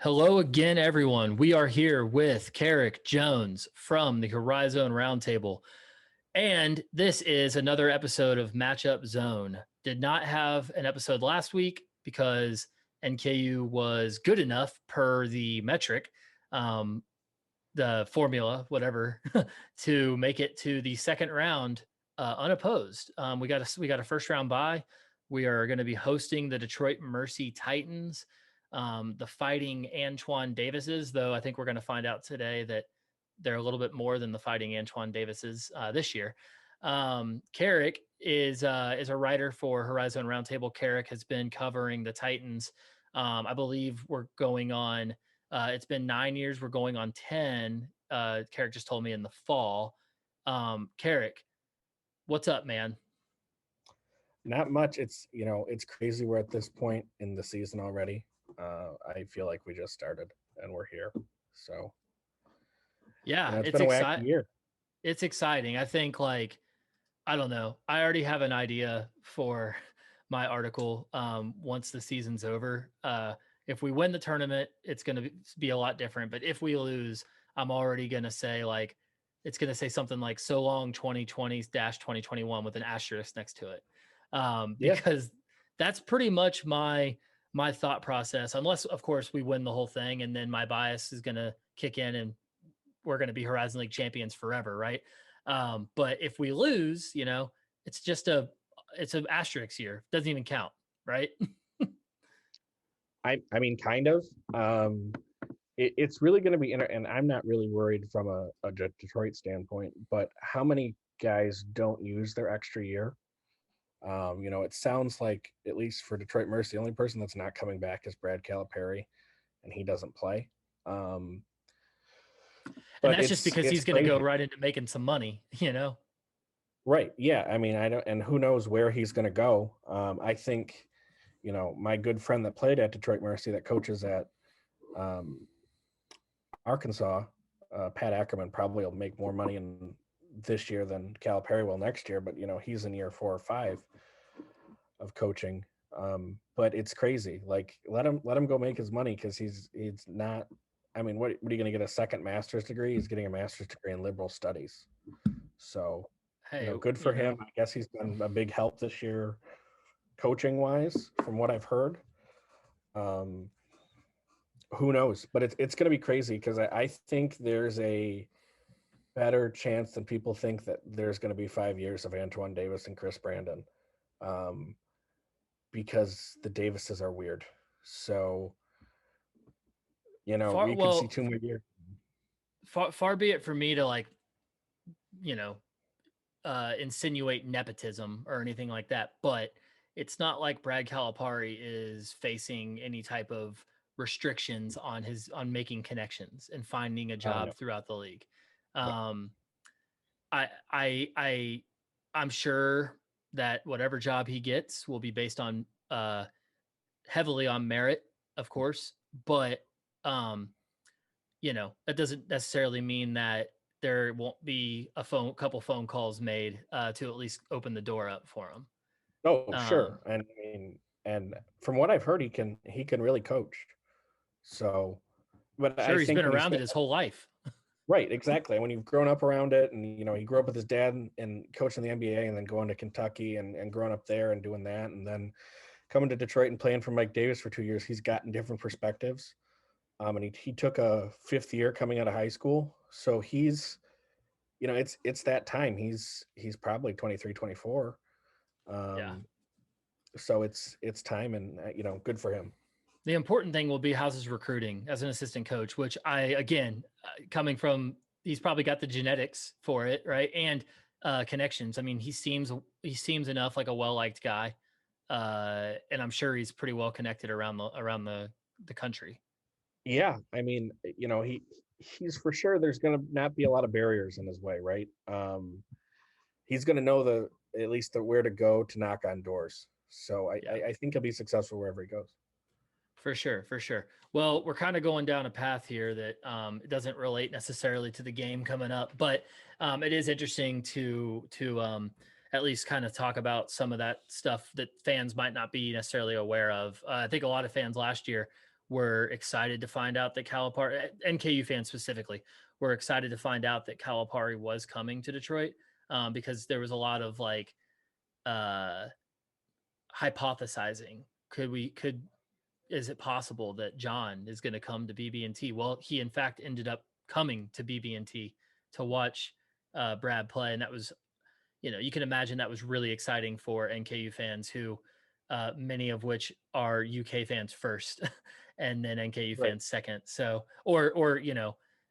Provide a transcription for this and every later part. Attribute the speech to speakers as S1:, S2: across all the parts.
S1: Hello again, everyone. We are here with Karic Jones from the Horizone Roundtable. And this is another episode of Matchup Zone. Did not have an episode last week because NKU was good enough per the metric, the formula, whatever, to make it to the second round unopposed. We got a first round bye. We are going to be hosting the Detroit Mercy Titans, the Fighting Antoine Davises, though I think we're going to find out today that they're a little bit more than the Fighting Antoine Davises this year. Karic is a writer for Horizone Roundtable. Karic has been covering the Titans. I believe we're going on. It's been 9 years. We're going on 10. Karic just told me in the fall. Karic, what's up, man?
S2: Not much. It's crazy. We're at this point in the season already. I feel like we just started and we're here. So
S1: yeah,
S2: it's been a wacky year.
S1: It's exciting. I think I don't know. I already have an idea for my article once the season's over. If we win the tournament, it's going to be a lot different. But if we lose, I'm already going to say it's going to say something like "So long 2020-2021" with an asterisk next to it, because that's pretty much my thought process. Unless, of course, we win the whole thing, and then my bias is going to kick in, and we're going to be Horizon League champions forever, right? But if we lose, it's just it's an asterisk year. Doesn't even count, right?
S2: I mean, kind of. It's really going to be, and I'm not really worried from a Detroit standpoint, but how many guys don't use their extra year? It sounds like, at least for Detroit Mercy, the only person that's not coming back is Brad Calipari, and he doesn't play.
S1: And that's just because he's going to go right into making some money,
S2: Right. Yeah. I mean, I don't, and who knows where he's going to go. I think, my good friend that played at Detroit Mercy that coaches at Arkansas, Pat Ackerman, probably will make more money in this year than Calipari will next year. But, he's in year 4 or 5 of coaching. But it's crazy. Like, let him go make his money, because he's not. I mean, what are you going to get, a second master's degree? He's getting a master's degree in liberal studies. So,
S1: hey,
S2: good for him. I guess he's been a big help this year, coaching wise, from what I've heard. Who knows? But it's going to be crazy, because I think there's a better chance than people think that there's going to be 5 years of Antoine Davis and Chris Brandon, because the Davises are weird. So, we could see 2 more years.
S1: Far be it for me to insinuate nepotism or anything like that, but it's not like Brad Calipari is facing any type of restrictions on making connections and finding a job throughout the league. I'm sure that whatever job he gets will be based on heavily on merit, of course, but that doesn't necessarily mean that there won't be a couple phone calls made to at least open the door up for him.
S2: Oh, sure. And from what I've heard, he can really coach. So, but
S1: sure, he's been around it his whole life.
S2: Right, exactly. When you've grown up around it, and he grew up with his dad and coaching the NBA, and then going to Kentucky and growing up there and doing that, and then coming to Detroit and playing for Mike Davis for 2 years, he's gotten different perspectives. And he took a 5th year coming out of high school, so he's, it's that time. He's probably 23, 24. So it's time, and good for him.
S1: The important thing will be how's his recruiting as an assistant coach, which coming from, he's probably got the genetics for it, right? And connections. I mean, he seems enough like a well-liked guy. And I'm sure he's pretty well connected around the country.
S2: Yeah. I mean, he's for sure, there's going to not be a lot of barriers in his way, right? He's going to know at least where to go to knock on doors. So I think he'll be successful wherever he goes.
S1: For sure. Well, we're kind of going down a path here that it doesn't relate necessarily to the game coming up, but it is interesting to at least kind of talk about some of that stuff that fans might not be necessarily aware of. I think a lot of fans last year were excited to find out that Calipari, NKU fans specifically, were excited to find out that Calipari was coming to Detroit, because there was a lot of like hypothesizing. Is it possible that John is going to come to BB&T? Well, he in fact ended up coming to BB&T to watch Brad play, and that was, you can imagine that was really exciting for NKU fans, who many of which are UK fans first, and then NKU
S2: Right.
S1: fans second. So, or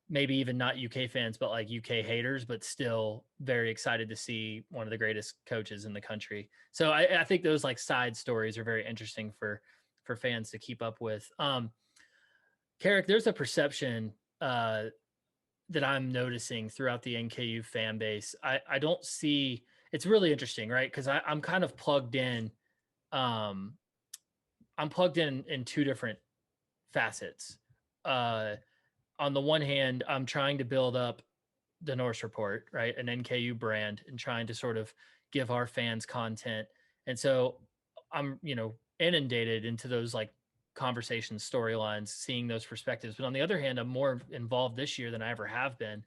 S1: maybe even not UK fans, but like UK haters, but still very excited to see one of the greatest coaches in the country. So I think those like side stories are very interesting for fans to keep up with. Karic, there's a perception that I'm noticing throughout the NKU fan base. I don't see, it's really interesting, right? Because I'm kind of plugged in. I'm plugged in two different facets. On the one hand, I'm trying to build up the Norse Report, right? An NKU brand, and trying to sort of give our fans content. And so I'm, inundated into those like conversations, storylines, seeing those perspectives. But on the other hand, I'm more involved this year than I ever have been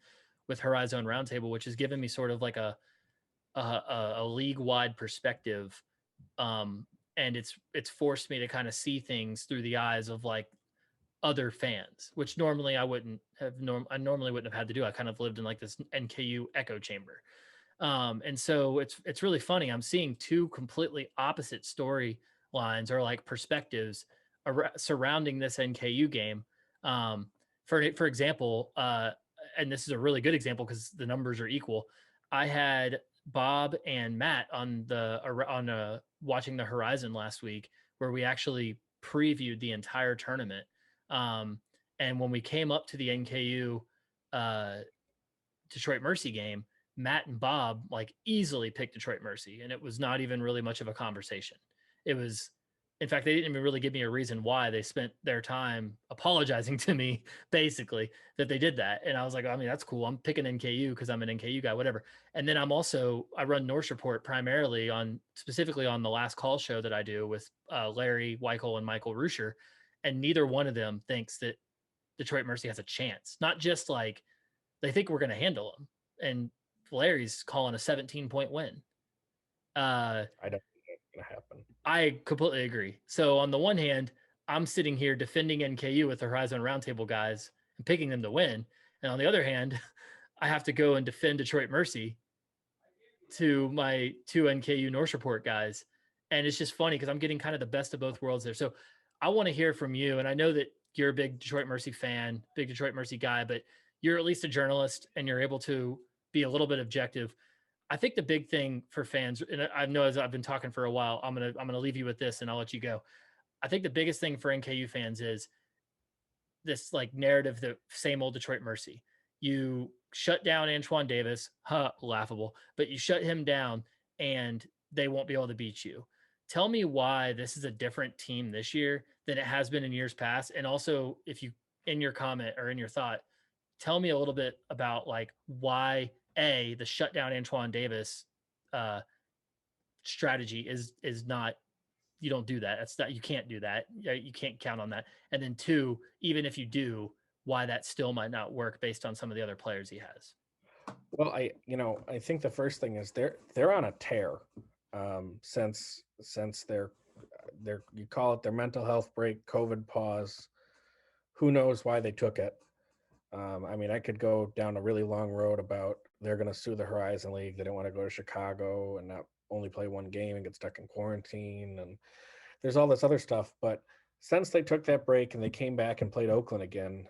S1: with Horizone Roundtable, which has given me sort of like a league wide perspective. And it's forced me to kind of see things through the eyes of like other fans, which normally I wouldn't have. I normally wouldn't have had to do. I kind of lived in like this NKU echo chamber, and so it's really funny. I'm seeing two completely opposite storylines or like perspectives surrounding this NKU game. For example, and this is a really good example because the numbers are equal. I had Bob and Matt on watching the Horizon last week, where we actually previewed the entire tournament. And when we came up to the NKU Detroit Mercy game, Matt and Bob like easily picked Detroit Mercy, and it was not even really much of a conversation. It was, in fact, they didn't even really give me a reason why. They spent their time apologizing to me, basically, that they did that. And I was like, I mean, that's cool. I'm picking NKU because I'm an NKU guy, whatever. And then I run Norse Report primarily specifically on the Last Call show that I do with Larry Weichel and Michael Ruscher. And neither one of them thinks that Detroit Mercy has a chance. Not just like they think we're going to handle them. And Larry's calling a 17-point win.
S2: I don't think that's going to happen.
S1: I completely agree. So on the one hand, I'm sitting here defending NKU with the Horizon Roundtable guys and picking them to win. And on the other hand, I have to go and defend Detroit Mercy to my two NKU Norse Report guys. And it's just funny because I'm getting kind of the best of both worlds there. So I want to hear from you. And I know that you're a big Detroit Mercy fan, big Detroit Mercy guy, but you're at least a journalist and you're able to be a little bit objective. I think the big thing for fans, and I know as I've been talking for a while, I'm gonna leave you with this and I'll let you go. I think the biggest thing for NKU fans is this like narrative, the same old Detroit Mercy. You shut down Antoine Davis, laughable, but you shut him down and they won't be able to beat you. Tell me why this is a different team this year than it has been in years past. And also, if you, in your comment or in your thought, tell me a little bit about like why the shutdown Antoine Davis strategy is not, you don't do that. That's not, you can't do that. You can't count on that. And then two, even if you do, why that still might not work based on some of the other players he has.
S2: Well, I think the first thing is they're on a tear since their you call it their mental health break, COVID pause. Who knows why they took it? I mean, I could go down a really long road about they're going to sue the Horizon League. They don't want to go to Chicago and not only play one game and get stuck in quarantine. And there's all this other stuff. But since they took that break and they came back and played Oakland again,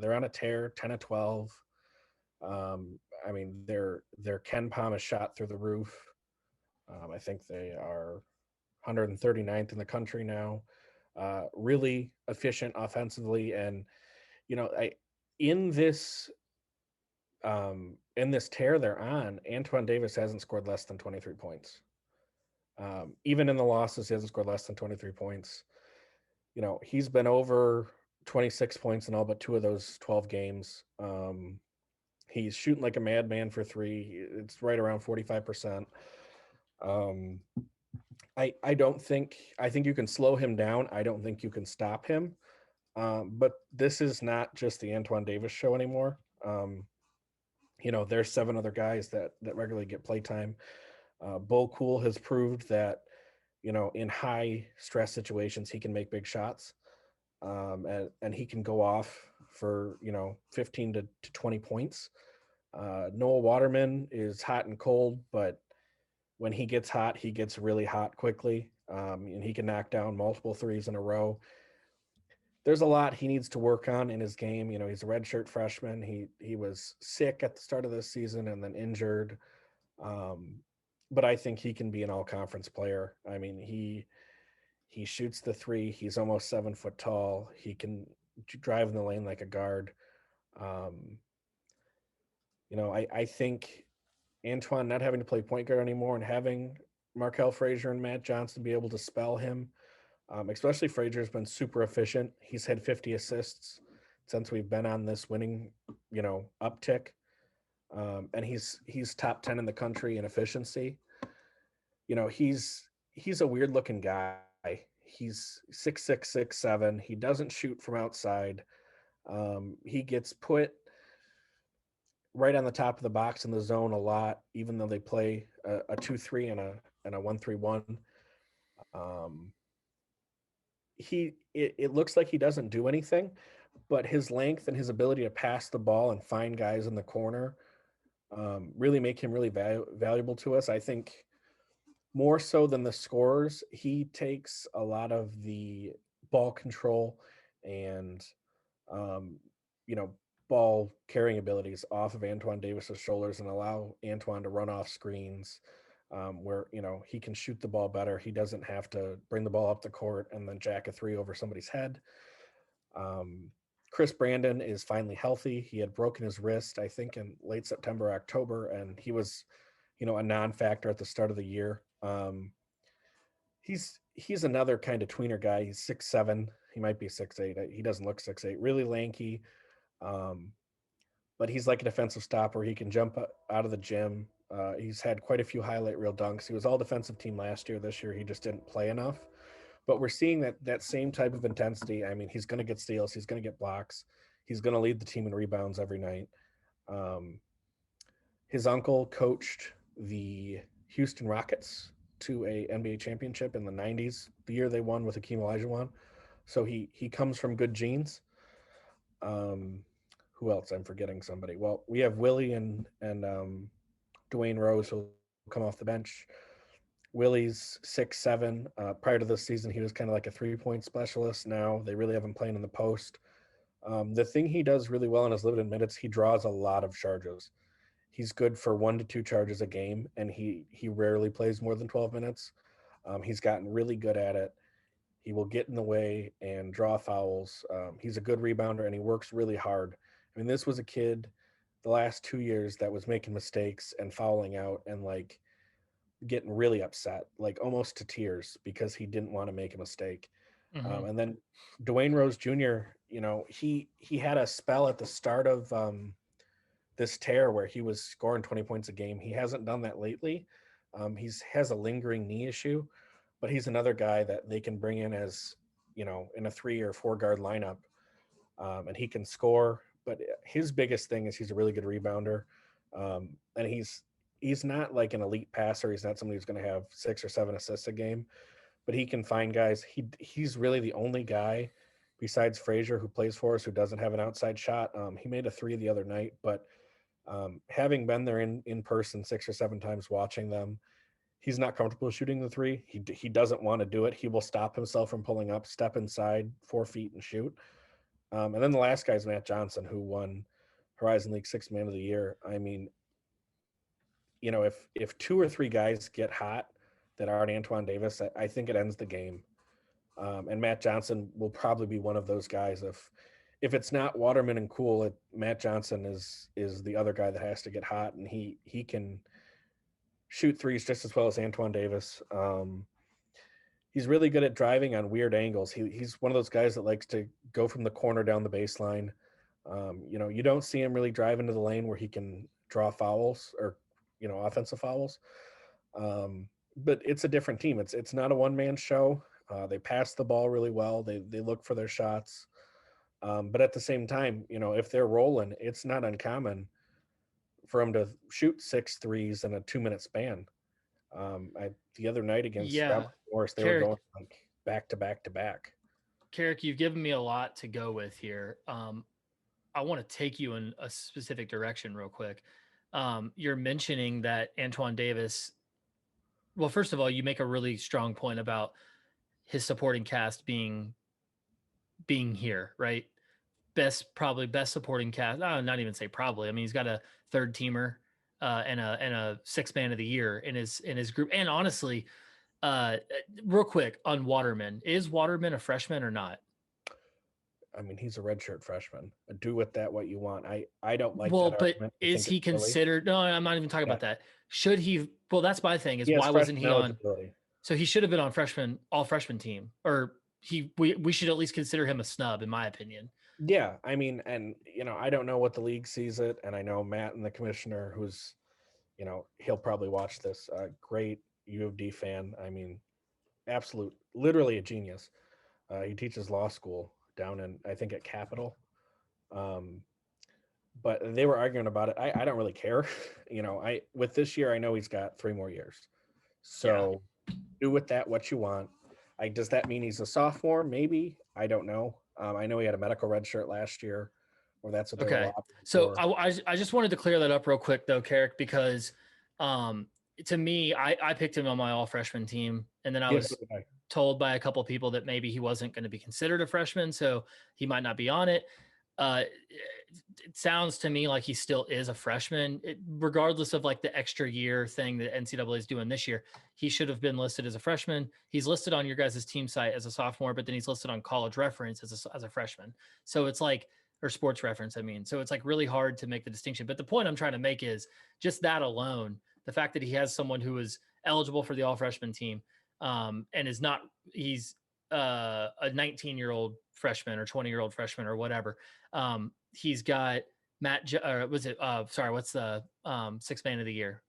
S2: they're on a tear, 10-12. I mean, their Ken Palm is shot through the roof. I think they are 139th in the country now. Really efficient offensively, and in this tear they're on, Antoine Davis hasn't scored less than 23 points. Even in the losses, he hasn't scored less than 23 points. He's been over 26 points in all but 2 of those 12 games. He's shooting like a madman for 3. It's right around 45%. I think you can slow him down. I don't think you can stop him. But this is not just the Antoine Davis show anymore. There's 7 other guys that regularly get play time. Bull Cool has proved that, in high stress situations, he can make big shots. And he can go off for, 15 to 20 points. Noah Waterman is hot and cold, but when he gets hot, he gets really hot quickly. And he can knock down multiple threes in a row. There's a lot he needs to work on in his game. He's a redshirt freshman. He was sick at the start of this season and then injured. Um, but I think he can be an all-conference player. I mean, he shoots the three. He's almost 7 foot tall. He can drive in the lane like a guard. Um, I think Antoine not having to play point guard anymore and having Markel Frazier and Matt Johnson be able to spell him, especially Frazier's been super efficient. He's had 50 assists since we've been on this winning, uptick. And he's top 10 in the country in efficiency. He's a weird looking guy. He's 6'6", 6'7". He doesn't shoot from outside. He gets put right on the top of the box in the zone a lot, even though they play a 2-3 and a 1-3-1. It looks like he doesn't do anything, but his length and his ability to pass the ball and find guys in the corner really make him really valuable to us. I think more so than the scorers, he takes a lot of the ball control and um, you know ball carrying abilities off of Antoine Davis's shoulders and allow Antoine to run off screens where he can shoot the ball better. He doesn't have to bring the ball up the court and then jack a three over somebody's head. Chris Brandon is finally healthy. He had broken his wrist, I think, in late September, October, and he was, a non-factor at the start of the year. He's another kind of tweener guy. He's 6'7". He might be 6'8". He doesn't look 6'8". Really lanky, but he's like a defensive stopper. He can jump out of the gym. He's had quite a few highlight reel dunks. He was all defensive team last year. This year, he just didn't play enough. But we're seeing that same type of intensity. I mean, he's going to get steals. He's going to get blocks. He's going to lead the team in rebounds every night. His uncle coached the Houston Rockets to a NBA championship in the 90s, the year they won with Hakeem Olajuwon. So he comes from good genes. Who else? I'm forgetting somebody. Well, we have Willie and Dwayne Rose who'll come off the bench. Willie's 6'7". Prior to this season, he was kind of like a 3-point specialist. Now they really have him playing in the post. The thing he does really well in his limited minutes, he draws a lot of charges. He's good for 1 to 2 charges a game, and he rarely plays more than 12 minutes. He's gotten really good at it. He will get in the way and draw fouls. He's a good rebounder, and he works really hard. I mean, this was a kid the last 2 years that was making mistakes and fouling out and getting really upset, almost to tears because he didn't want to make a mistake.
S1: Mm-hmm.
S2: And then Dwayne Rose Jr., he had a spell at the start of this tear where he was scoring 20 points a game. He hasn't done that lately. He has a lingering knee issue, but he's another guy that they can bring in as, in a 3 or 4 guard lineup. And he can score, but his biggest thing is he's a really good rebounder. And he's not like an elite passer. He's not somebody who's going to have 6 or 7 assists a game, but he can find guys. He's really the only guy besides Frazier who plays for us who doesn't have an outside shot. He made a 3 the other night, but having been there in person 6 or 7 times watching them, he's not comfortable shooting the 3. He doesn't want to do it. He will stop himself from pulling up, step inside 4 feet and shoot. And then the last guy is Matt Johnson, who won Horizon League 6 Man of the Year. I mean, if 2 or 3 guys get hot that aren't Antoine Davis, I think it ends the game. And Matt Johnson will probably be one of those guys. If it's not Waterman and Cool, Matt Johnson is the other guy that has to get hot, and he can shoot threes just as well as Antoine Davis. He's really good at driving on weird angles. He's one of those guys that likes to go from the corner down the baseline. You don't see him really drive into the lane where he can draw fouls or offensive fouls. But it's a different team. It's not a one-man show. They pass the ball really well. They look for their shots. But at the same time, if they're rolling, it's not uncommon for them to shoot 6 threes in a 2-minute span. The other night against
S1: Yeah.
S2: Robert Morris, they were
S1: Karic,
S2: going like back to back to back.
S1: Karic, you've given me a lot to go with here. I want to take you in a specific direction real quick. You're mentioning that Antoine Davis. Well, first of all, you make a really strong point about his supporting cast being here, right? Probably best supporting cast. Not even say probably. I mean, he's got a third teamer and a sixth man of the year in his group. And honestly, real quick on Waterman, is Waterman a freshman or not?
S2: I mean, he's a redshirt freshman. Do with that what you want. I don't like
S1: Well,
S2: that
S1: but
S2: argument. I
S1: is
S2: think
S1: he
S2: it's silly.
S1: considered? No, I'm not even talking
S2: Yeah.
S1: about that. Should he? Well, that's my thing. Is
S2: He has
S1: why wasn't
S2: freshman
S1: he on?
S2: eligibility.
S1: So he should have been on all freshman team, or we should at least consider him a snub, in my opinion.
S2: Yeah, I mean, and I don't know what the league sees it, and I know Matt and the commissioner, who's, he'll probably watch this. Great U of D fan. I mean, literally a genius. He teaches law school down in, I think, at Capitol. But they were arguing about it. I don't really care. With this year, I know he's got 3 more years. So do with that what you want. Does that mean he's a sophomore? Maybe. I don't know. I know he had a medical red shirt last year, or that's what they were lobbying
S1: So
S2: for.
S1: I just wanted to clear that up real quick though, Karic, because to me, I picked him on my all freshman team, and then I was told by a couple of people that maybe he wasn't going to be considered a freshman, so he might not be on it. It sounds to me like he still is a freshman, regardless of like the extra year thing that NCAA is doing this year. He should have been listed as a freshman. He's listed on your guys' team site as a sophomore, but then he's listed on College Reference as a freshman. So it's like, or Sports Reference, I mean. So it's like really hard to make the distinction. But the point I'm trying to make is just that alone, the fact that he has someone who is eligible for the all freshman team and is not, he's a 19-year-old freshman or 20-year-old freshman or whatever. He's got what's the sixth man of the year?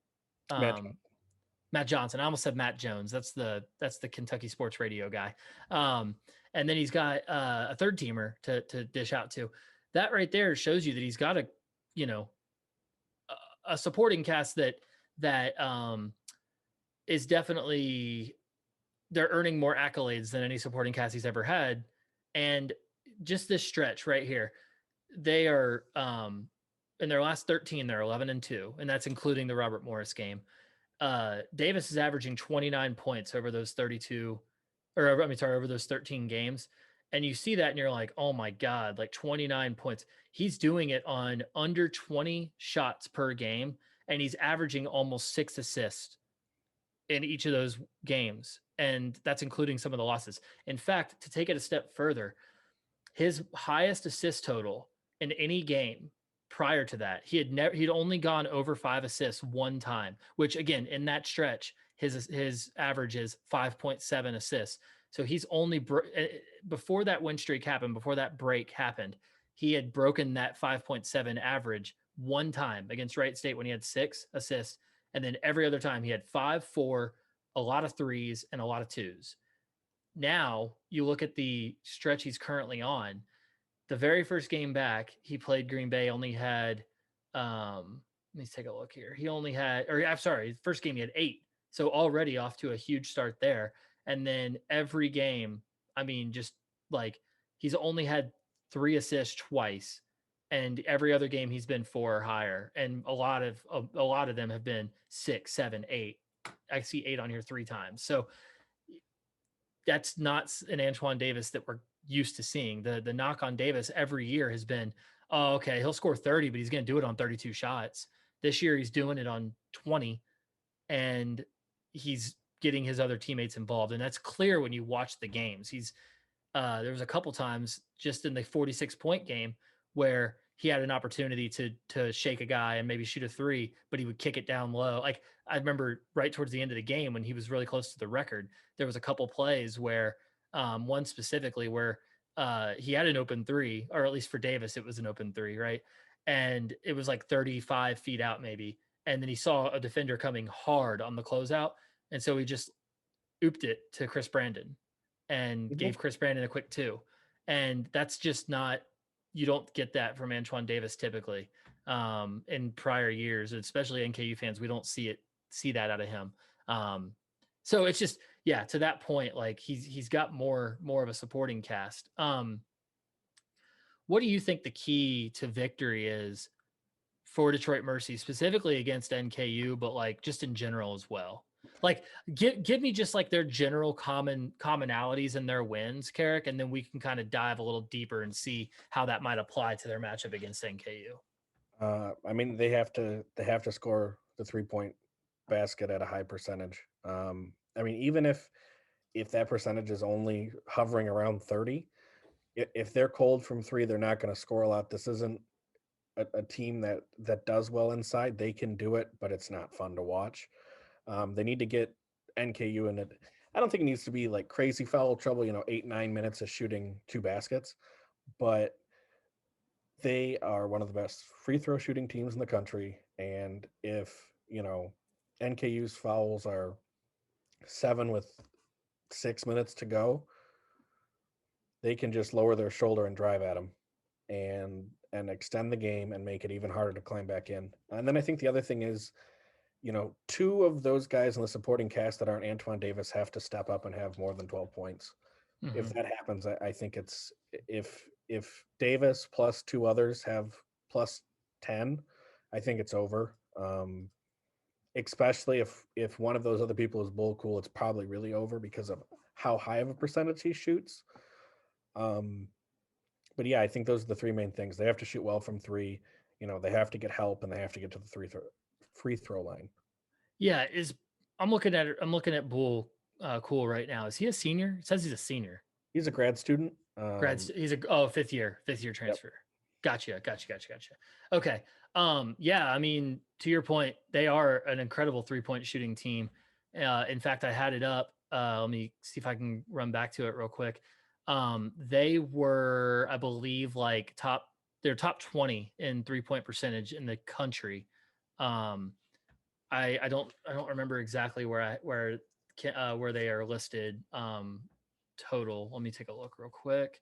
S1: Matt Johnson. I almost said Matt Jones. That's the Kentucky sports radio guy. And then he's got a third teamer to dish out to. That right there shows you that he's got a supporting cast that is definitely, they're earning more accolades than any supporting cast he's ever had. And just this stretch right here, they are in their last 13, they're 11-2, and that's including the Robert Morris game. Davis is averaging 29 points over those 13 games. And you see that and you're like, oh my God, like 29 points. He's doing it on under 20 shots per game, and he's averaging almost 6 assists in each of those games. And that's including some of the losses. In fact, to take it a step further, his highest assist total in any game prior to that, he'd only gone over 5 assists one time, which again, in that stretch, his average is 5.7 assists. So he's only before that win streak happened, before that break happened, he had broken that 5.7 average one time against Wright State when he had 6 assists. And then every other time he had 5, 4, a lot of 3s and a lot of 2s. Now you look at the stretch he's currently on. The very first game back, he played Green Bay, only had, let me take a look here. He only had, or I'm sorry, first game he had 8. So already off to a huge start there. And then every game, I mean, just like he's only had 3 assists twice. And every other game he's been 4 or higher. And a lot of them have been 6, 7, 8. I see 8 on here 3 times. So that's not an Antoine Davis that we're used to seeing. The knock on Davis every year has been, oh, okay, he'll score 30, but he's going to do it on 32 shots. This year he's doing it on 20, and he's getting his other teammates involved. And that's clear when you watch the games. There was a couple times just in the 46-point game where he had an opportunity to shake a guy and maybe shoot a 3, but he would kick it down low. Like I remember right towards the end of the game when he was really close to the record, there was a couple plays where one specifically where he had an open 3, or at least for Davis, it was an open 3, right? And it was like 35 feet out maybe. And then he saw a defender coming hard on the closeout. And so he just ooped it to Chris Brandon and gave Chris Brandon a quick 2. And that's just not you don't get that from Antoine Davis typically in prior years, especially NKU fans. We don't see that out of him. So it's just, yeah, to that point, like he's got more of a supporting cast. What do you think the key to victory is for Detroit Mercy, specifically against NKU, but like just in general as well? Like give me just like their general commonalities and their wins, Karic, and then we can kind of dive a little deeper and see how that might apply to their matchup against NKU.
S2: I mean, they have to score the 3-point basket at a high percentage. I mean, even if that percentage is only hovering around 30, if they're cold from 3, they're not going to score a lot. This isn't a team that does well inside. They can do it, but it's not fun to watch. They need to get NKU in it. I don't think it needs to be like crazy foul trouble, 8-9 minutes of shooting 2 baskets, but they are one of the best free throw shooting teams in the country. And if, NKU's fouls are 7 with 6 minutes to go, they can just lower their shoulder and drive at them and extend the game and make it even harder to climb back in. And then I think the other thing is, 2 of those guys in the supporting cast that aren't Antoine Davis have to step up and have more than 12 points. Mm-hmm. If that happens, I think it's if Davis plus 2 others have plus 10, I think it's over. Especially if one of those other people is bull cool, it's probably really over because of how high of a percentage he shoots. But yeah, I think those are the 3 main things. They have to shoot well from 3. They have to get help and they have to get to the free throw line.
S1: Yeah, I'm looking at Bull Cool right now. Is he a senior? It says he's a senior.
S2: He's a grad student.
S1: He's a fifth year transfer. Yep. Gotcha. Okay. Yeah, I mean, to your point, they are an incredible 3-point shooting team. In fact, I had it up. Let me see if I can run back to it real quick. They were, I believe, like they're top 20 in 3-point percentage in the country. I don't remember exactly where they are listed total. Let me take a look real quick.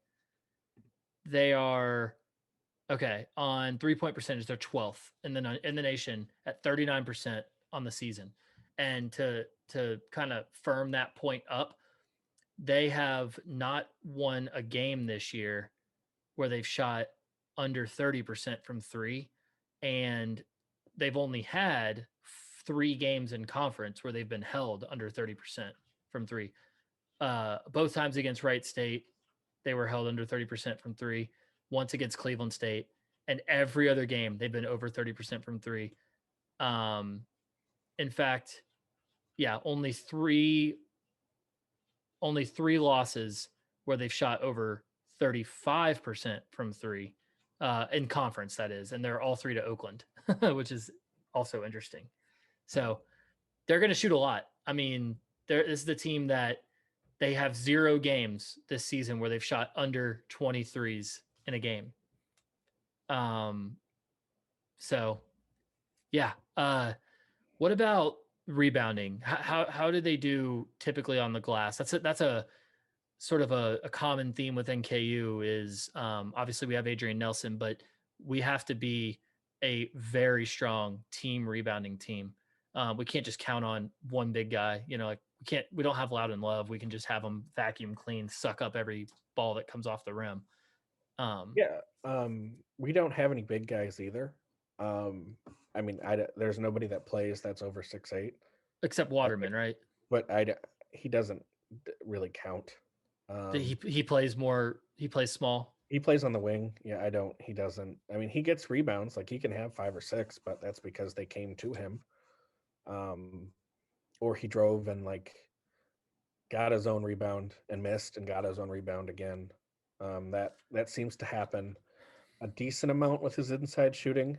S1: They are okay on 3-point percentage. They're 12th in the nation at 39% on the season. And to kind of firm that point up, they have not won a game this year where they've shot under 30% from 3, and they've only had 3 games in conference where they've been held under 30% from 3. Both times against Wright State, they were held under 30% from 3. Once against Cleveland State, and every other game they've been over 30% from 3. In fact, yeah, only three losses where they've shot over 35% from 3 in conference, that is, and they're all 3 to Oakland, which is also interesting. So they're going to shoot a lot. I mean, this is the team that they have 0 games this season where they've shot under 23s in a game. So yeah. What about rebounding? How do they do typically on the glass? That's a sort of a common theme with NKU is obviously we have Adrian Nelson, but we have to be a very strong team rebounding team. We can't just count on one big guy, like we don't have Loud and Love. We can just have them vacuum clean, suck up every ball that comes off the rim.
S2: We don't have any big guys either. I mean, there's nobody that plays that's over 6'8",
S1: except Waterman, right?
S2: But he doesn't really count.
S1: He plays more. He plays small.
S2: He plays on the wing. Yeah, he doesn't. I mean, he gets rebounds. Like he can have 5 or 6, but that's because they came to him. Or he drove and like got his own rebound and missed and got his own rebound again. That seems to happen a decent amount with his inside shooting.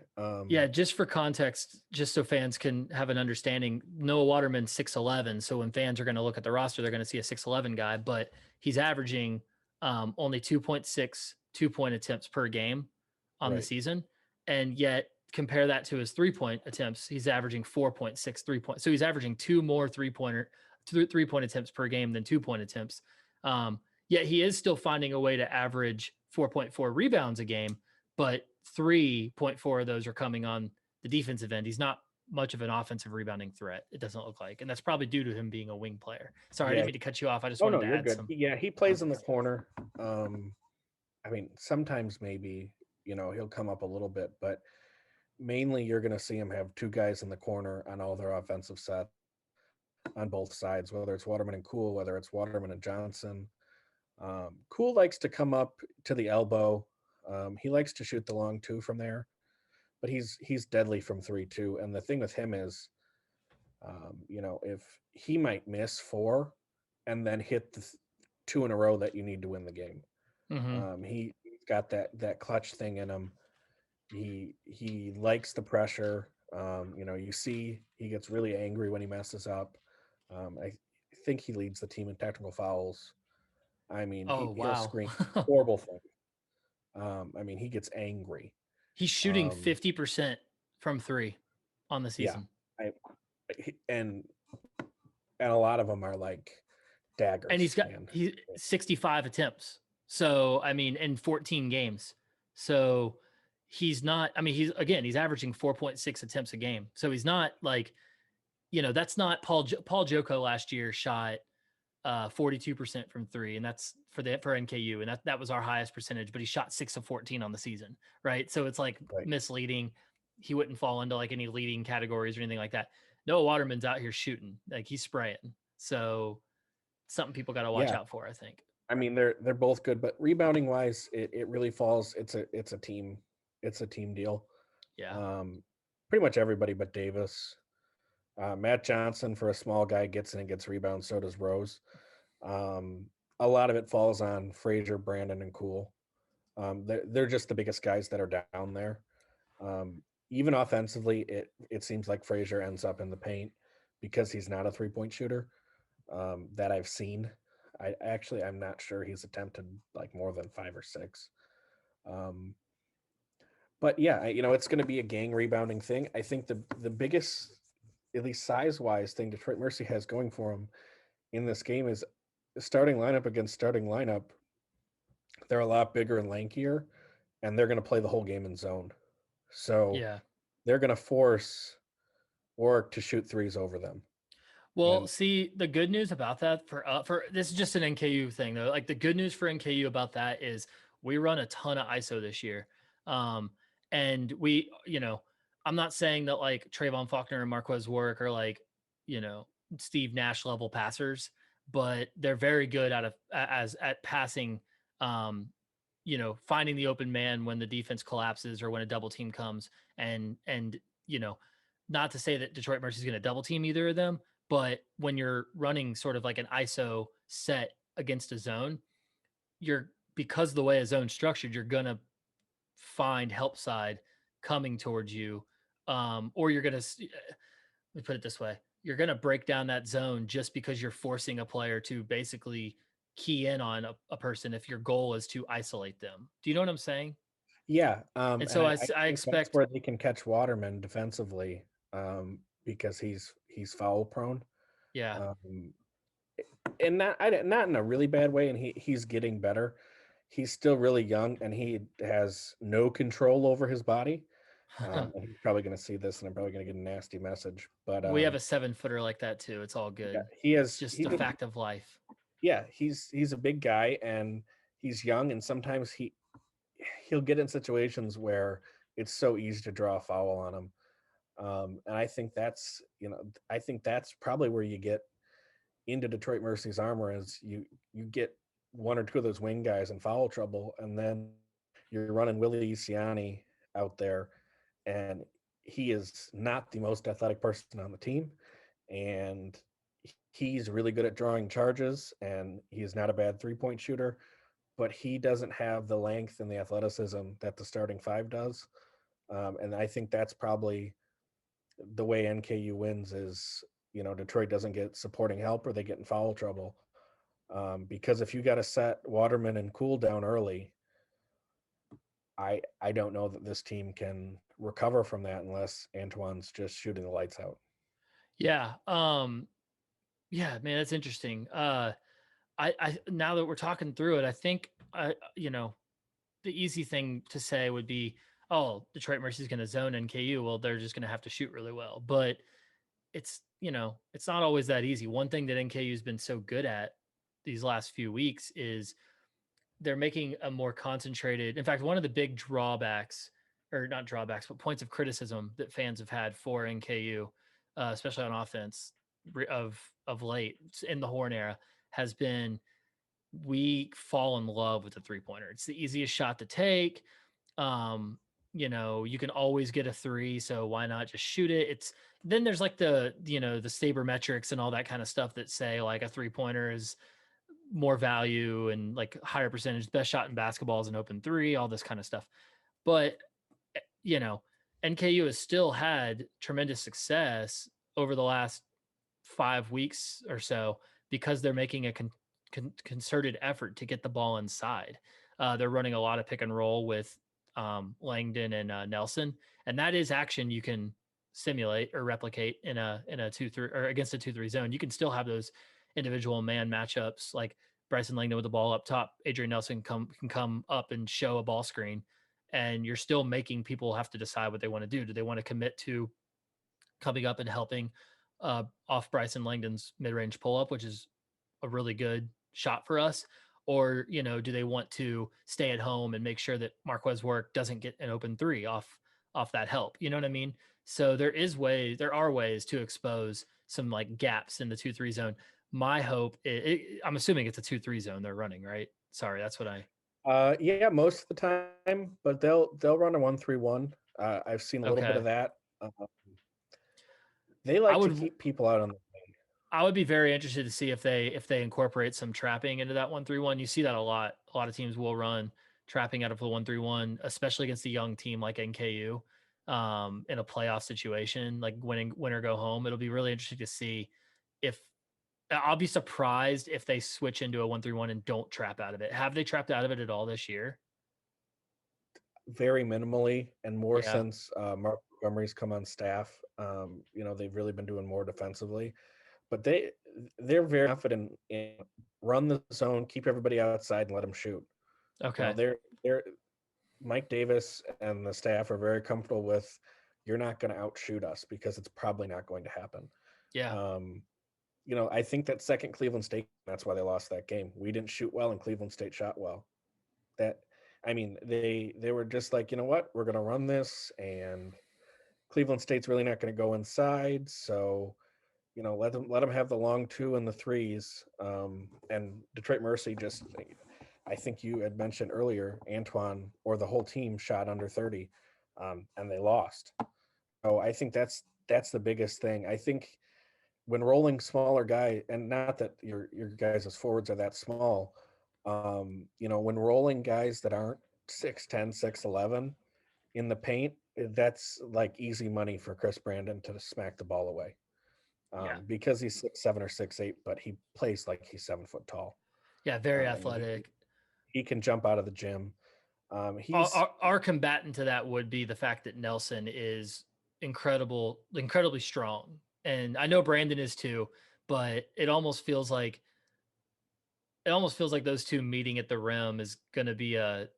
S1: Yeah, just for context, just so fans can have an understanding, Noah Waterman's 6'11", so when fans are going to look at the roster, they're going to see a 6'11" guy, but he's averaging only 2.6 2-point attempts per game on the season, and yet compare that to his 3-point attempts, he's averaging 4.6 3-point. So he's averaging 2 more 3-point attempts per game than 2-point attempts. Yet he is still finding a way to average 4.4 rebounds a game, but 3.4 of those are coming on the defensive end. He's not much of an offensive rebounding threat, it doesn't look like. And that's probably due to him being a wing player. Sorry, I
S2: Yeah.
S1: didn't mean to cut you off. I just
S2: Oh
S1: wanted
S2: no,
S1: to
S2: you're
S1: add
S2: good.
S1: some.
S2: Yeah, he plays in the corner. I mean, sometimes maybe, he'll come up a little bit, but mainly you're going to see him have two guys in the corner on all their offensive sets on both sides, whether it's Waterman and Cool, whether it's Waterman and Johnson. Cool likes to come up to the elbow. He likes to shoot the long two from there, but he's deadly from 3 too. And the thing with him is, if he might miss 4 and then hit the 2 in a row that you need to win the game. He's got that clutch thing in him. He likes the pressure. You see he gets really angry when he messes up. I think he leads the team in technical fouls. I mean,
S1: Oh,
S2: he'll
S1: wow.
S2: scream horrible things. I mean, he gets angry.
S1: He's shooting 50% from 3 on the
S2: Yeah,
S1: season.
S2: and a lot of them are like daggers.
S1: And he's 65 attempts. So, I mean, in 14 games. So he's not, I mean, he's averaging 4.6 attempts a game. So he's not like, that's not Paul Joko last year shot 42% from 3, and that's for NKU, and that was our highest percentage, but he shot 6 of 14 on the season, right? So it's like misleading. He wouldn't fall into like any leading categories or anything like that. Noah Waterman's out here shooting, like he's spraying. So something people got to watch out for, I think.
S2: I mean, they're both good, but rebounding wise, it really falls. It's a team deal.
S1: Yeah.
S2: Pretty much everybody but Davis. Matt Johnson, for a small guy, gets in and gets rebounds. So does Rose. A lot of it falls on Frazier, Brandon, and Cool. They're just the biggest guys that are down there. Even offensively, it seems like Frazier ends up in the paint because he's not a 3-point shooter that I've seen. I'm not sure he's attempted like more than 5 or 6. But yeah, it's going to be a gang rebounding thing. I think the biggest, at least size-wise, thing Detroit Mercy has going for them in this game is starting lineup against starting lineup. They're a lot bigger and lankier, and they're going to play the whole game in zone. So they're going to force Warwick to shoot threes over them.
S1: Well, see, the good news about that for this is just an NKU thing though. Like the good news for NKU about that is we run a ton of ISO this year. And we, I'm not saying that like Trayvon Faulkner and Marquez Warwick are like, Steve Nash level passers, but they're very good at passing, finding the open man when the defense collapses or when a double team comes. And not to say that Detroit Mercy is going to double team either of them, but when you're running sort of like an ISO set against a zone, because the way a zone's structured, you're going to find help side coming towards you. Or you're going to, let me put it this way, you're going to break down that zone just because you're forcing a player to basically key in on a person if your goal is to isolate them. Do you know what I'm saying?
S2: Yeah.
S1: And so I expect
S2: that's where they can catch Waterman defensively because he's foul prone.
S1: Yeah.
S2: And not in a really bad way, and he's getting better. He's still really young, and he has no control over his body. And he's probably going to see this, and I'm probably going to get a nasty message. But
S1: we have a 7-footer like that too. It's all good.
S2: Yeah, he is
S1: just a fact of life.
S2: Yeah, he's a big guy, and he's young, and sometimes he'll get in situations where it's so easy to draw a foul on him. And I think that's probably where you get into Detroit Mercy's armor is you get 1 or 2 of those wing guys in foul trouble, and then you're running Willie Ciani out there, and he is not the most athletic person on the team, and he's really good at drawing charges, and he's not a bad 3-point shooter, but he doesn't have the length and the athleticism that the starting 5 does. And I think that's probably the way NKU wins is, Detroit doesn't get supporting help or they get in foul trouble. Because if you got to set Waterman and Cool down early, I don't know that this team can recover from that unless Antoine's just shooting the lights out.
S1: Yeah. Yeah, man, that's interesting. I now that we're talking through it, I think you know, the easy thing to say would be, oh, Detroit Mercy's going to zone NKU. Well, they're just going to have to shoot really well. But it's, you know, it's not always that easy. One thing that NKU has been so good at these last few weeks is they're making a more concentrated. In fact, one of the big drawbacks, or not drawbacks, but points of criticism that fans have had for NKU, especially on offense of late in the Horn era, has been we fall in love with the 3-pointer. It's the easiest shot to take. You know, you can always get a 3, so why not just shoot it? It's then there's like the, you know, the sabermetrics and all that kind of stuff that say like a 3-pointer is more value and like higher percentage, best shot in basketball is an open 3, all this kind of stuff. But you know, NKU has still had tremendous success over the last 5 weeks or so because they're making a concerted effort to get the ball inside. They're running a lot of pick and roll with Langdon and Nelson, and that is action you can simulate or replicate in a 2-3 or against a 2-3 zone. You can still have those individual man matchups like Bryson Langdon with the ball up top, Adrian Nelson can come up and show a ball screen, and you're still making people have to decide what they want to do. Do they want to commit to coming up and helping off Bryson Langdon's mid-range pull-up, which is a really good shot for us? Or, you know, do they want to stay at home and make sure that Marquez Work doesn't get an open 3 off that help? You know what I mean? So there are ways to expose some like gaps in the 2-3 zone. My hope I'm assuming it's a 2-3 zone they're running, right? Sorry, that's what
S2: Yeah, most of the time, but they'll run a 1-3-1. I've seen a little bit of that. They like to keep people out on the lane.
S1: I would be very interested to see if they incorporate some trapping into that 1-3-1. You see that a lot. A lot of teams will run trapping out of the 1-3-1, especially against a young team like NKU in a playoff situation, like win or go home. It'll be really interesting to see if I'll be surprised if they switch into a 1-3-1 and don't trap out of it. Have they trapped out of it at all this year?
S2: Very minimally, and more since Mark Montgomery's come on staff. You know, they've really been doing more defensively, but they're very confident in run the zone, keep everybody outside, and let them shoot.
S1: Okay.
S2: You know, they're Mike Davis and the staff are very comfortable with you're not going to outshoot us because it's probably not going to happen.
S1: Yeah.
S2: You know, I think that second Cleveland State, that's why they lost that game. We didn't shoot well and Cleveland State shot well. I mean, they were just like, you know what, we're going to run this, and Cleveland State's really not going to go inside. So, you know, let them have the long 2 and the 3s. And Detroit Mercy just, I think you had mentioned earlier, Antoine or the whole team shot under 30, and they lost. So I think that's the biggest thing. I think when rolling smaller guy, and not that your guys' forwards are that small, you know, when rolling guys that aren't 6'10", 6'11" in the paint, that's like easy money for Chris Brandon to smack the ball away. Because he's 6'7" or 6'8", but he plays like he's 7 foot tall.
S1: Yeah, very athletic.
S2: He can jump out of the gym.
S1: Our combatant to that would be the fact that Nelson is incredibly strong. And I know Brandon is too, but it almost feels like those two meeting at the rim is going to be a,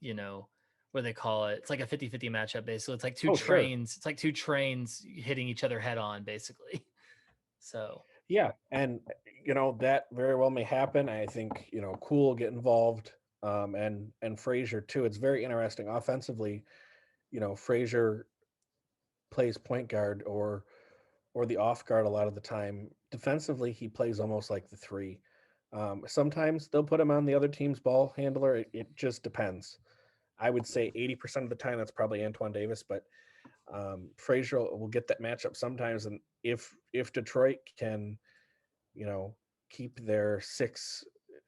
S1: you know, what do they call it? It's like a 50-50 matchup, basically. It's like two trains. Sure. It's like two trains hitting each other head on, basically. So
S2: yeah, and you know that very well may happen. I think, you know, Cool get involved, and Frazier too. It's very interesting offensively. You know, Frazier plays point guard or the off guard a lot of the time. Defensively, he plays almost like the 3. Sometimes they'll put him on the other team's ball handler. It just depends. I would say 80% of the time that's probably Antoine Davis, but Frazier will get that matchup sometimes. And if Detroit can, you know, keep their 6'7"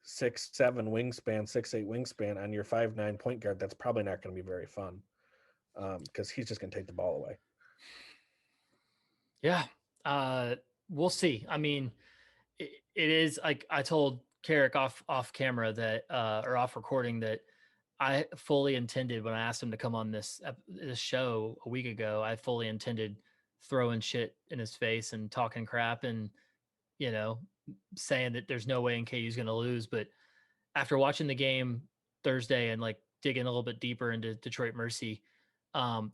S2: wingspan, 6'8" wingspan on your 5'9" point guard, that's probably not going to be very fun, because he's just going to take the ball away.
S1: Yeah. We'll see. I mean, it is like I told Karic off camera that, or off recording, that I fully intended when I asked him to come on this show a week ago, I fully intended throwing shit in his face and talking crap. And, saying that there's no way NKU is going to lose. But after watching the game Thursday and like digging a little bit deeper into Detroit Mercy,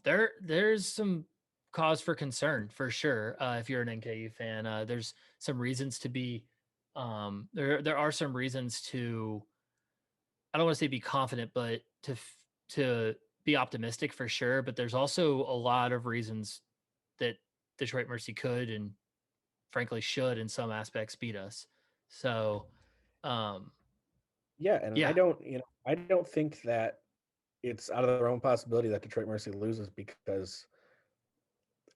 S1: there's some cause for concern for sure. If you're an NKU fan, there's some reasons to be. There are some reasons to. I don't want to say be confident, but to be optimistic for sure. But there's also a lot of reasons that Detroit Mercy could and frankly should in some aspects beat us. So,
S2: yeah, and
S1: yeah.
S2: I don't think that it's out of their own possibility that Detroit Mercy loses, because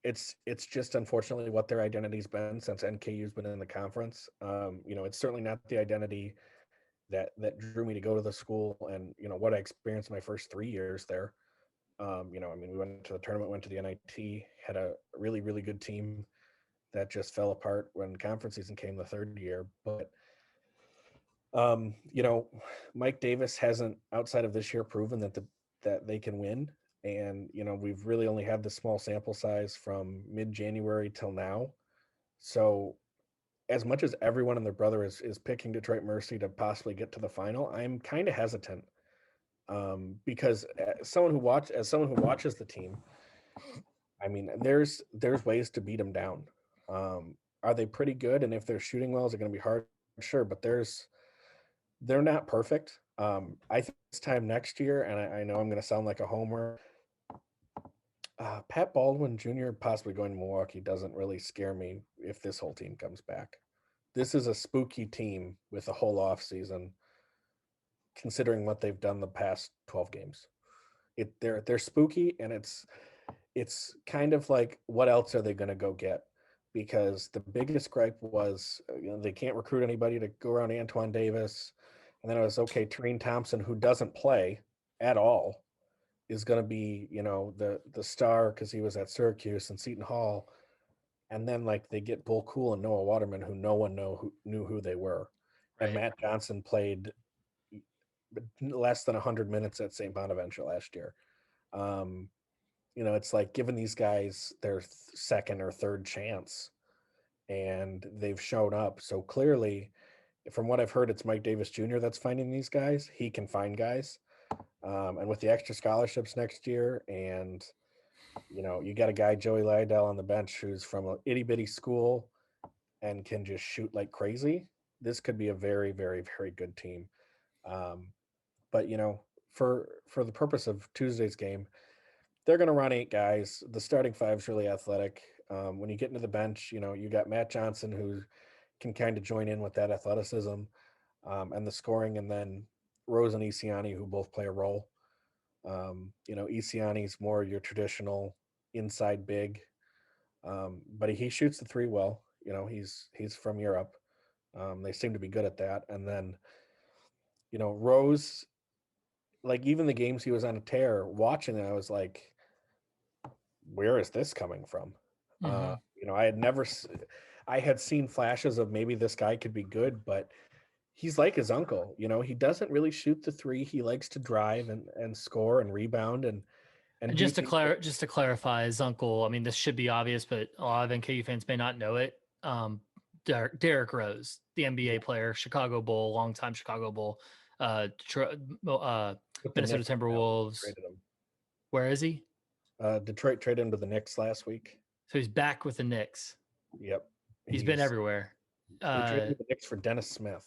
S2: it's just unfortunately what their identity's been since NKU's been in the conference. It's certainly not the identity that drew me to go to the school, and what I experienced my first 3 years there. We went to the tournament, went to the NIT, had a really, really good team that just fell apart when conference season came the third year. But Mike Davis hasn't, outside of this year, proven that they can win. And we've really only had the small sample size from mid-January till now. So as much as everyone and their brother is picking Detroit Mercy to possibly get to the final, I'm kind of hesitant, because as someone who watches the team, I mean, there's ways to beat them down. Are they pretty good? And if they're shooting well, is it going to be hard? Sure, but they're not perfect. I think this time next year, and I know I'm going to sound like a homer, Pat Baldwin Jr. possibly going to Milwaukee doesn't really scare me if this whole team comes back. This is a spooky team with a whole off season, considering what they've done the past 12 games. They're spooky, and it's kind of like, what else are they going to go get? Because the biggest gripe was, they can't recruit anybody to go around Antoine Davis. And then it was, okay, Tareen Thompson, who doesn't play at all, is going to be, the star because he was at Syracuse and Seton Hall. And then like they get Bull Cool and Noah Waterman, who no one knew who they were. Right. And Matt Johnson played less than 100 minutes at St. Bonaventure last year. It's like giving these guys their second or third chance, and they've shown up. So clearly, from what I've heard, it's Mike Davis Jr. that's finding these guys. He can find guys. And with the extra scholarships next year, and, you got a guy, Joey Lydell, on the bench who's from an itty bitty school and can just shoot like crazy. This could be a very, very, very good team. But, for the purpose of Tuesday's game, they're going to run 8 guys. The starting 5 is really athletic. When you get into the bench, you got Matt Johnson, who can kind of join in with that athleticism and the scoring, and then Rose and Isiani, who both play a role. Isiani's more your traditional inside big, but he shoots the 3 well. He's from Europe. They seem to be good at that. And then, Rose, like even the games he was on a tear, watching it, I was like, where is this coming from? Mm-hmm. I had seen flashes of maybe this guy could be good, but he's like his uncle. He doesn't really shoot the 3. He likes to drive and score and rebound and
S1: just to clarify, his uncle, I mean, this should be obvious, but a lot of NKU fans may not know it. Derrick Rose, the NBA player, Chicago Bull, longtime Chicago Bull, Minnesota Timberwolves. Where is he?
S2: Detroit traded him to the Knicks last week.
S1: So he's back with the Knicks.
S2: Yep.
S1: He's been everywhere.
S2: They traded the Knicks for Dennis Smith.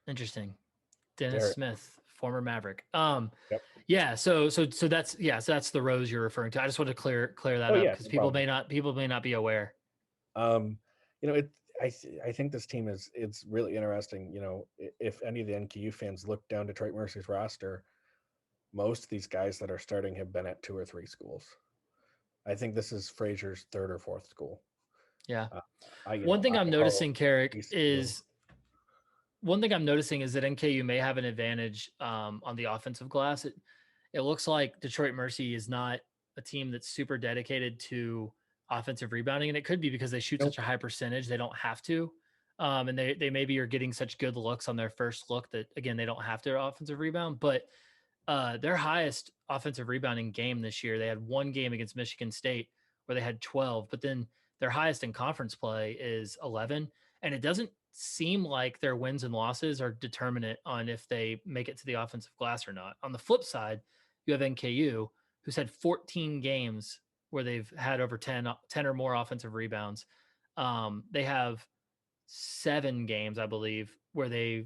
S1: Interesting. Dennis Smith, former Maverick.
S2: Yep.
S1: Yeah. So that's the Rose you're referring to. I just want to clear that up because people may not be aware.
S2: I think this team it's really interesting. If any of the NKU fans look down Detroit Mercy's roster, most of these guys that are starting have been at 2 or 3 schools. I think this is Frazier's 3rd or 4th school.
S1: Yeah. One thing I'm noticing, Karic, is that NKU may have an advantage on the offensive glass. It looks like Detroit Mercy is not a team that's super dedicated to offensive rebounding, and it could be because they shoot such a high percentage they don't have to, and they maybe are getting such good looks on their first look that, again, they don't have to offensive rebound. But their highest offensive rebounding game this year, they had 1 game against Michigan State where they had 12, but then their highest in conference play is 11. And it doesn't seem like their wins and losses are determinant on if they make it to the offensive glass or not. On the flip side, you have NKU, who's had 14 games where they've had over 10 or more offensive rebounds. They have 7 games, I believe, where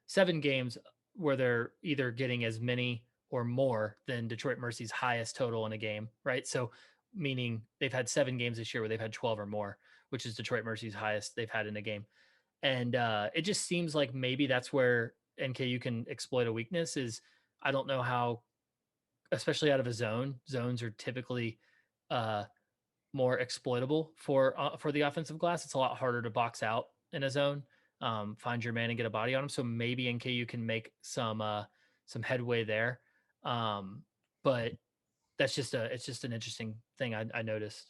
S1: 7 games where they're either getting as many or more than Detroit Mercy's highest total in a game, right? So meaning they've had 7 games this year where they've had 12 or more, which is Detroit Mercy's highest they've had in a game. And it just seems like maybe that's where NKU can exploit a weakness. Is I don't know how, especially out of a zone. Zones are typically uh, more exploitable for the offensive glass. It's a lot harder to box out in a zone, find your man and get a body on him. So maybe NKU can make some headway there. But it's just an interesting thing I noticed.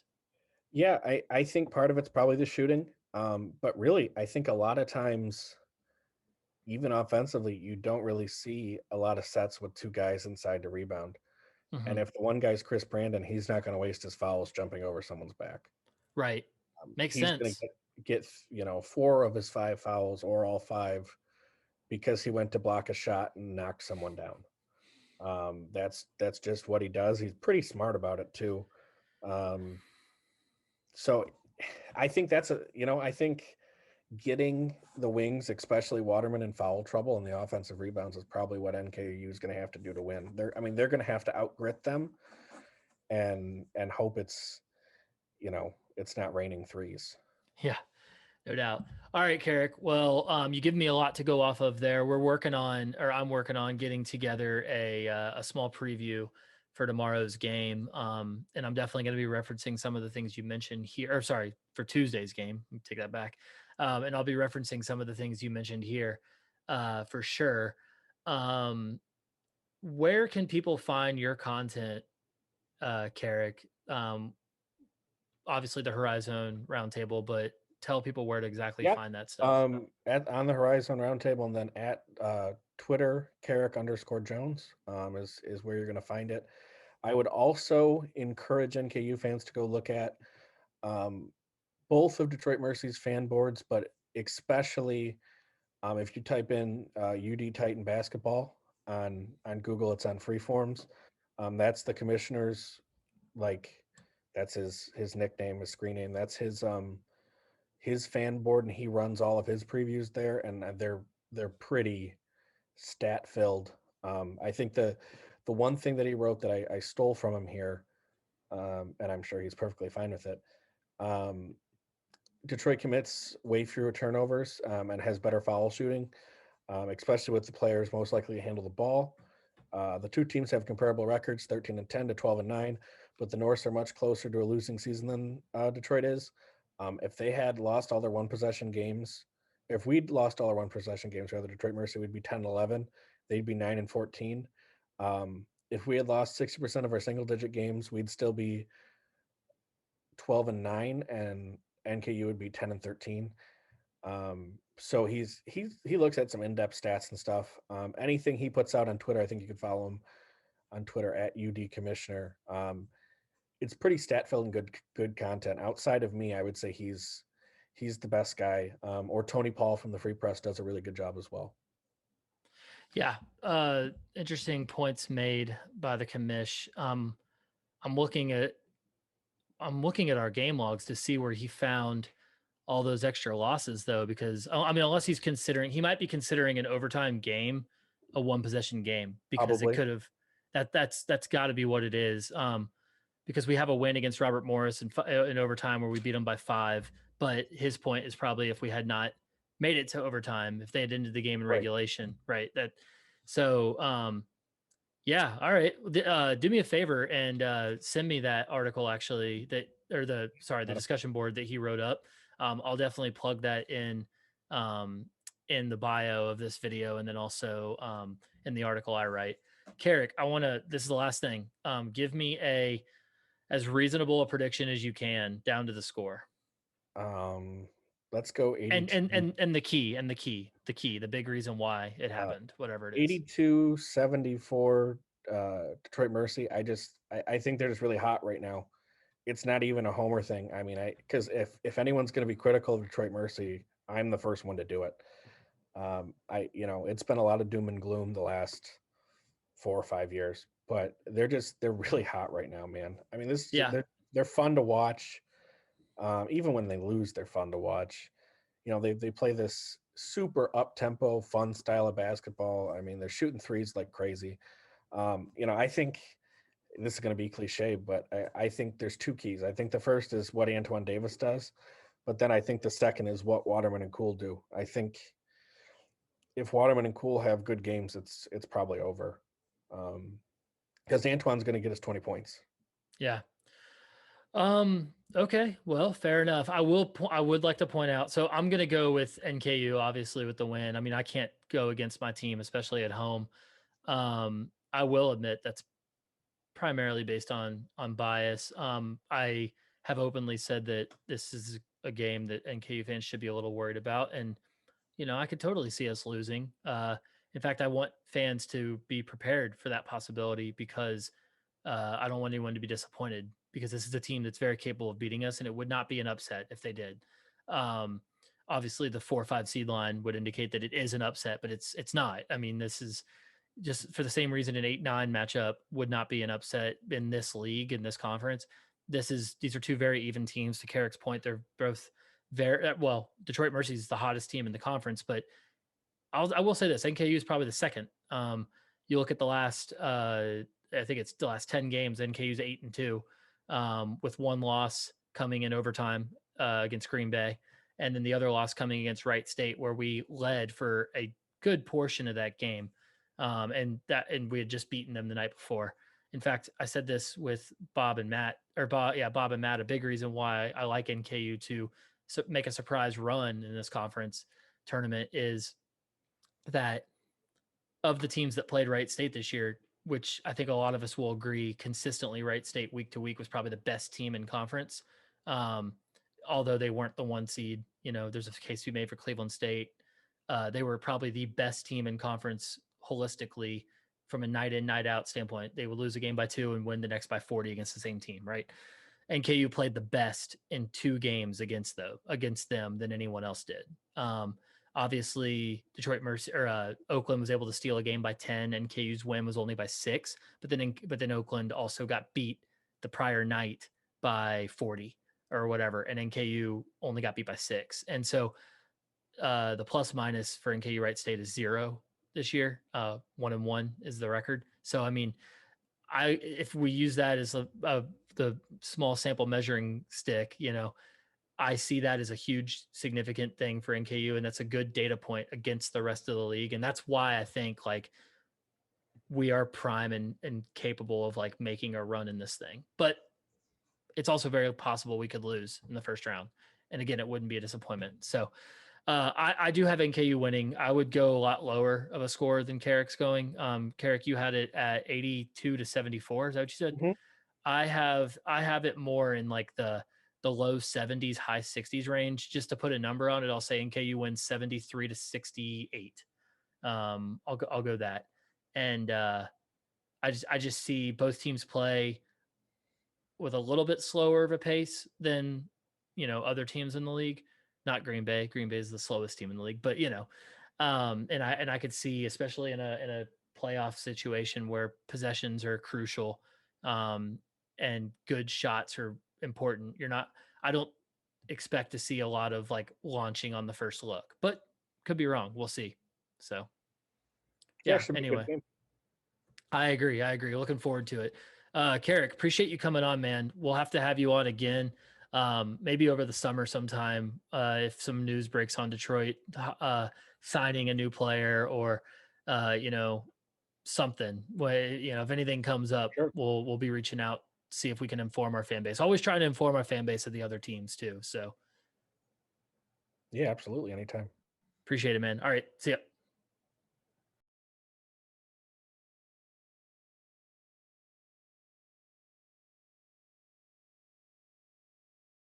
S2: Yeah, I think part of it's probably the shooting. But really, I think a lot of times, even offensively, you don't really see a lot of sets with two guys inside to rebound. And
S1: Mm-hmm.
S2: if the one guy's Chris Brandon, he's not going to waste his fouls jumping over someone's back.
S1: Right. Makes
S2: He's going
S1: sense.
S2: to get 4 of his 5 fouls or all 5 because he went to block a shot and knocked someone down. That's just what he does. He's pretty smart about it too. Um, so I think I think getting the wings, especially Waterman, in foul trouble and the offensive rebounds is probably what NKU is going to have to do to win. They're going to have to outgrit them and hope it's not raining threes.
S1: Yeah. No doubt. All right, Karic. Well, you give me a lot to go off of there. I'm working on getting together a small preview for tomorrow's game, and I'm definitely going to be referencing some of the things you mentioned here. Or sorry, for Tuesday's game. Let me take that back. And I'll be referencing some of the things you mentioned here, for sure. Um, where can people find your content, Karic? Obviously, the Horizone Roundtable, but tell people where to exactly
S2: Yeah.
S1: find that stuff.
S2: On the Horizon Roundtable, and then at Twitter, Karic_Jones is where you're going to find it. I would also encourage NKU fans to go look at um, both of Detroit Mercy's fan boards, but especially if you type in UD Titan basketball on Google, it's on Freeforms. That's the commissioner's, like, that's his nickname, his screen name. That's his fan board, and he runs all of his previews there, and they're pretty stat filled. I think the one thing that he wrote that I stole from him here, and I'm sure he's perfectly fine with it. Um, Detroit commits way fewer turnovers and has better foul shooting, especially with the players most likely to handle the ball. The two teams have comparable records, 13-10 to 12-9, but the Norse are much closer to a losing season than Detroit is. If they had lost all their one possession games, if we'd lost all our one possession games, rather, Detroit Mercy would be 10-11. They'd be 9-14. If we had lost 60% of our single digit games, we'd still be 12-9, and NKU would be 10-13. So he looks at some in-depth stats and stuff. Anything he puts out on Twitter, I think you can follow him on Twitter at UD Commissioner. It's pretty stat filled and good content. Outside of me, I would say he's the best guy. Or Tony Paul from the Free Press does a really good job as well.
S1: Yeah, interesting points made by the commish. I'm looking at our game logs to see where he found all those extra losses, though, because I mean, unless he might be considering an overtime game a one possession game, because it
S2: Probably.
S1: could have that's got to be what it is. Because we have a win against Robert Morris in overtime where we beat him by 5, but his point is probably if we had not made it to overtime, if they had ended the game in regulation, right? Yeah, all right. Do me a favor and send me that article, actually, the discussion board that he wrote up. I'll definitely plug that in the bio of this video, and then also in the article I write. Karic, this is the last thing. Give me as reasonable a prediction as you can down to the score.
S2: Let's go 82.
S1: And the big reason why it happened, whatever it is.
S2: 82-74 Detroit Mercy. I think they're just really hot right now. it's not even a homer thing. I mean, because if anyone's going to be critical of Detroit Mercy, I'm the first one to do it. It's been a lot of doom and gloom the last 4 or 5 years, but they're really hot right now, man. I mean,
S1: Yeah.
S2: they're fun to watch. Even when they lose, they're fun to watch. They play this super up tempo, fun style of basketball. I mean, they're shooting threes like crazy. I think this is going to be cliche, but I think there's two keys. I think the first is what Antoine Davis does, but then I think the second is what Waterman and Cool do. I think if Waterman and Cool have good games, it's probably over, because Antoine's going to get his 20 points.
S1: Yeah. Okay. Well, fair enough. I would like to point out, so I'm going to go with NKU, obviously, with the win. I mean, I can't go against my team, especially at home. I will admit that's primarily based on bias. I have openly said that this is a game that NKU fans should be a little worried about. And, I could totally see us losing. In fact, I want fans to be prepared for that possibility because I don't want anyone to be disappointed because this is a team that's very capable of beating us, and it would not be an upset if they did. Obviously, the 4 or 5 seed line would indicate that it is an upset, but it's not. I mean, this is just for the same reason an 8-9 matchup would not be an upset in this league, in this conference. These are two very even teams. To Karic's point, they're both very well. Detroit Mercy is the hottest team in the conference, but I will say this: NKU is probably the second. You look at the last, I think it's the last 10 games. NKU's 8-2, with one loss coming in overtime against Green Bay, and then the other loss coming against Wright State, where we led for a good portion of that game, and we had just beaten them the night before. In fact, I said this with Bob and Matt. A big reason why I like NKU to make a surprise run in this conference tournament is that of the teams that played Wright State this year, which I think a lot of us will agree consistently, Wright State week to week was probably the best team in conference. Although they weren't the 1 seed, there's a case to be made for Cleveland State. They were probably the best team in conference holistically from a night in, night out standpoint. They would lose a game by 2 and win the next by 40 against the same team, right? NKU played the best in 2 games against them than anyone else did. Obviously, Detroit Mercy or Oakland was able to steal a game by 10. NKU's win was only by 6, but then Oakland also got beat the prior night by 40 or whatever, and NKU only got beat by 6. And so the plus minus for NKU Wright State is 0 this year. 1-1 is the record. So I mean, if we use that as the small sample measuring stick, I see that as a huge significant thing for NKU, and that's a good data point against the rest of the league. And that's why I think like we are prime and capable of like making a run in this thing. But it's also very possible we could lose in the first round. And again, it wouldn't be a disappointment. So I do have NKU winning. I would go a lot lower of a score than Karic's going. Karic, you had it at 82-74. Is that what you said?
S2: Mm-hmm.
S1: I have it more in like the low 70s, high 60s range. Just to put a number on it, I'll say NKU wins 73-68. I'll go that. And I just see both teams play with a little bit slower of a pace than other teams in the league. Not Green Bay. Green Bay is the slowest team in the league, but and I could see, especially in a playoff situation where possessions are crucial, and good shots are important. I don't expect to see a lot of like launching on the first look, but could be wrong. We'll see. So yeah, anyway, I agree. Looking forward to it. Karic, appreciate you coming on, man. We'll have to have you on again. Maybe over the summer sometime, if some news breaks on Detroit, signing a new player or, something where, if anything comes up,
S2: Sure.
S1: we'll be reaching out, see if we can inform our fan base. Always trying to inform our fan base of the other teams too. So
S2: yeah, absolutely. Anytime.
S1: appreciate it, man. All right. See ya.